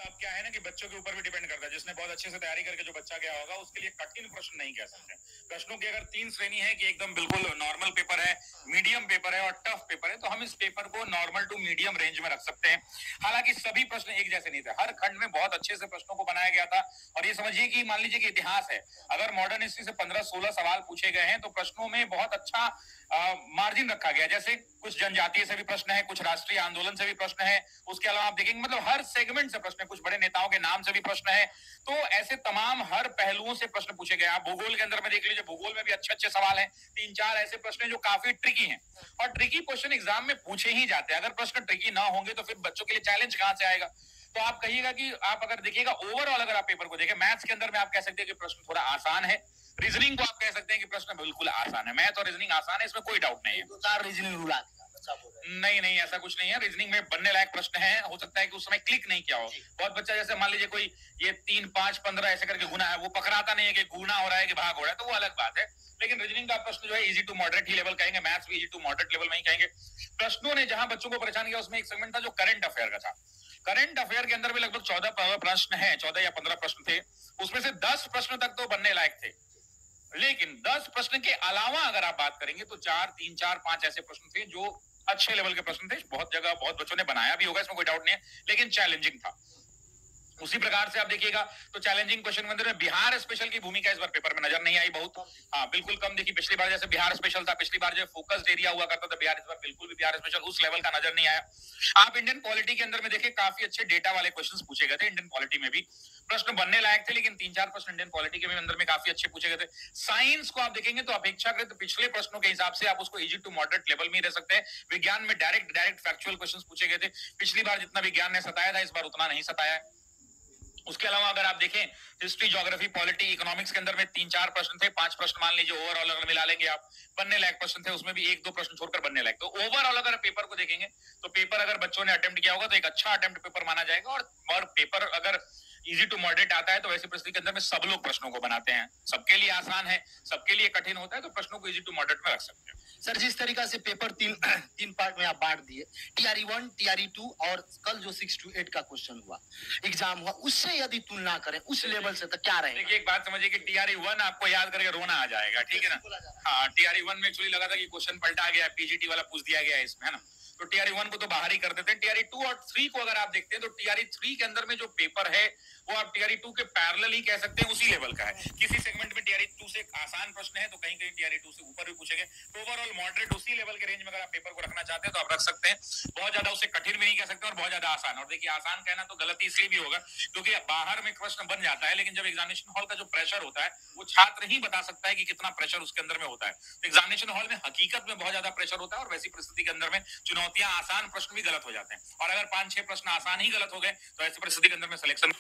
अब क्या है ना कि बच्चों के ऊपर भी डिपेंड करता है। जिसने बहुत अच्छे से तैयारी करके जो बच्चा गया होगा उसके लिए कठिन प्रश्न नहीं कह सकते। प्रश्नों की अगर 3 श्रेणी है कि एकदम बिल्कुल नॉर्मल पेपर है, मीडियम पेपर है और टफ पेपर है, तो हम इस पेपर को नॉर्मल टू मीडियम रेंज में रख सकते हैं। हालांकि सभी प्रश्न एक जैसे नहीं थे, हर खंड में बहुत अच्छे से प्रश्नों को बनाया गया था। और ये समझिए कि मान लीजिए कि इतिहास है, अगर मॉडर्न हिस्ट्री से 15-16 सवाल पूछे गए हैं तो प्रश्नों में बहुत अच्छा मार्जिन रखा गया। जैसे कुछ जनजातीय से भी प्रश्न है, कुछ राष्ट्रीय आंदोलन से भी प्रश्न है, उसके अलावा आप देखेंगे मतलब हर सेगमेंट से प्रश्न है, कुछ बड़े नेताओं के नाम से भी प्रश्न है। तो ऐसे तमाम हर पहलुओं से प्रश्न पूछे गए। आप भूगोल के अंदर में देख लीजिए, भूगोल में भी अच्छे अच्छे सवाल हैं। 3-4 ऐसे प्रश्न हैं जो काफी ट्रिकी हैं और ट्रिकी क्वेश्चन एग्जाम में पूछे ही जाते हैं। अगर प्रश्न ट्रिकी ना होंगे तो फिर बच्चों के लिए चैलेंज कहां से आएगा। तो आप कहिएगा कि आप अगर देखिएगा ओवरऑल, अगर आप पेपर को देखें, मैथ्स के अंदर में आप कह सकते हैं कि प्रश्न थोड़ा आसान है। रीजनिंग को आप कह सकते हैं कि प्रश्न बिल्कुल आसान है। मैथ और रीजनिंग आसान है, इसमें कोई डाउट नहीं है। 2-4 रीजनिंग रूल आ नहीं नहीं, ऐसा कुछ नहीं है। रीजनिंग में बनने लायक प्रश्न है, हो सकता है कि उस समय क्लिक नहीं किया हो। बहुत बच्चा जैसे मान लीजिए कोई ये 3, 5, 15 ऐसे करके गुना है, वो पकड़ाता नहीं है कि गुना हो रहा है कि भाग हो रहा है, तो वो अलग बात है। लेकिन रीजनिंग का प्रश्न जो है इजी टू मॉडरेट ही लेवल कहेंगे, मैथ्स भी इजी टू मॉडरेट लेवल में ही कहेंगे। प्रश्नों ने जहां बच्चों को परेशान किया उसमें एक सेगमेंट था जो करंट अफेयर का था। करंट अफेयर के अंदर भी लगभग 14 प्रश्न है, 14 या 15 प्रश्न थे। उसमें से 10 प्रश्न तक तो बनने लायक थे, लेकिन 10 प्रश्न के अलावा अगर आप बात करेंगे तो 3, 4, 5 ऐसे प्रश्न थे जो अच्छे लेवल के प्रश्न थे। बहुत जगह बहुत बच्चों ने बनाया भी होगा, इसमें कोई डाउट नहीं है, लेकिन चैलेंजिंग था। उसी प्रकार से आप देखिएगा तो चैलेंजिंग क्वेश्चन के अंदर में बिहार स्पेशल की भूमिका इस बार पेपर में नजर नहीं आई बहुत। हाँ, बिल्कुल कम देखी। पिछली बार जैसे बिहार स्पेशल था, पिछली बार जो फोकस्ड एरिया हुआ करता था बिहार, इस बार बिल्कुल भी बिहार स्पेशल उस लेवल का नजर नहीं आया। आप इंडियन पॉलिटी के अंदर में देखिए काफी अच्छे डेटा वाले क्वेश्चंस पूछे गए थे। इंडियन पॉलिटी में भी प्रश्न बनने लायक थे, लेकिन 3-4 प्रश्न इंडियन पॉलिटी के अंदर में काफी अच्छे पूछे गए थे। साइंस को आप देखेंगे तो अपेक्षाकृत पिछले प्रश्नों के हिसाब से आप उसको इजी टू मॉडरेट लेवल में ही रह सकते हैं। विज्ञान में डायरेक्ट फैक्चुअल क्वेश्चंस पूछे गए थे। पिछली बार जितना विज्ञान ने सताया था, इस बार उतना नहीं सताया है। उसके अलावा अगर आप देखें हिस्ट्री, ज्योग्राफी, पॉलिटी, इकोनॉमिक्स के अंदर में 3-4 प्रश्न थे, 5 प्रश्न मान लीजिए ओवरऑल अगर मिला लेंगे आप, बनने लायक प्रश्न थे, उसमें भी 1-2 प्रश्न छोड़कर बनने लायक। तो ओवरऑल अगर पेपर को देखेंगे तो पेपर अगर बच्चों ने अटेम्प्ट किया होगा तो एक अच्छा अटेम्प्ट पेपर माना जाएगा। और पेपर अगर इजी टू मॉडरेट आता है तो वैसी परिस्थिति के अंदर में सब लोग प्रश्नों को बनाते हैं। सबके लिए आसान है, सबके लिए कठिन होता है, तो प्रश्नों को इजी टू मॉडरेट में रख सकते हैं। सर, जिस तरीका से पेपर तीन पार्ट में आप बांट दिए, टीआरई 1, टीआरई 2 और कल जो 6 to 8 का क्वेश्चन हुआ, एग्जाम हुआ, उससे यदि तुलना करें उस लेवल से तो क्या रहेगा? देखिए, एक बात समझिए कि टीआरई 1 आपको याद करके रोना आ जाएगा, ठीक है ना। हाँ, टीआरई 1 में एक्चुअली लगा था कि क्वेश्चन पलटा गया, पीजीटी वाला पूछ दिया गया इसमें, है ना। तो टीआरई 1 को तो बाहर ही कर देते हैं। टीआरई 2 और 3 को अगर आप देखते हैं तो टीआरई 3 के अंदर में जो पेपर है वो आप टीआरई 2 के पैरेलल ही कह सकते हैं, उसी लेवल का है। किसी सेगमेंट में टीआरई 2 से आसान प्रश्न है तो कहीं कहीं टीआरई 2 से ऊपर भी पूछेंगे। तो ओवरऑल मॉडरेट उसी लेवल के रेंज में अगर आप पेपर को रखना चाहते हैं तो आप रख सकते हैं। बहुत ज्यादा उसे कठिन भी नहीं कह सकते और बहुत ज्यादा आसान। और देखिए, आसान कहना तो गलती इसलिए भी होगा क्योंकि बाहर में प्रश्न बन जाता है, लेकिन जब एग्जामिनेशन हॉल का जो प्रेशर होता है वो छात्र ही बता सकता है कि कितना प्रेशर उसके अंदर में होता है। तो एग्जामिनेशन हॉल में हकीकत में बहुत ज्यादा प्रेशर होता है और वैसी परिस्थिति के अंदर में चुनौतियां, आसान प्रश्न भी गलत हो जाते हैं। और अगर 5-6 प्रश्न आसान ही गलत हो गए तो ऐसी परिस्थिति के अंदर में सिलेक्शन।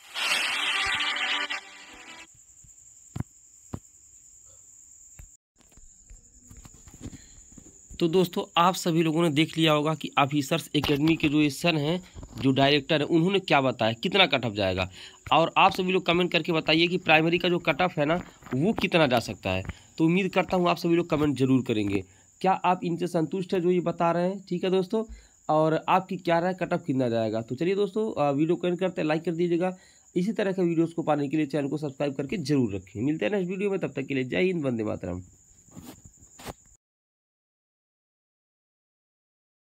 तो दोस्तों, आप सभी लोगों ने देख लिया होगा कि ऑफिसर्स एकेडमी के जो सर हैं, जो डायरेक्टर है, उन्होंने क्या बताया, कितना कट ऑफ जाएगा। और आप सभी लोग कमेंट करके बताइए कि प्राइमरी का जो कट ऑफ है ना, वो कितना जा सकता है। तो उम्मीद करता हूँ आप सभी लोग कमेंट जरूर करेंगे। क्या आप इनसे संतुष्ट है जो ये बता रहे हैं? ठीक है दोस्तों, और आपकी क्या राय, कट ऑफ कितना जाएगा? तो चलिए दोस्तों, वीडियो को एंड करते हैं, लाइक कर दीजिएगा। इसी तरह के वीडियोज़ को पाने के लिए चैनल को सब्सक्राइब करके जरूर रखें। मिलते हैं नेक्स्ट वीडियो में, तब तक के लिए जय हिंद, वंदे मातरम।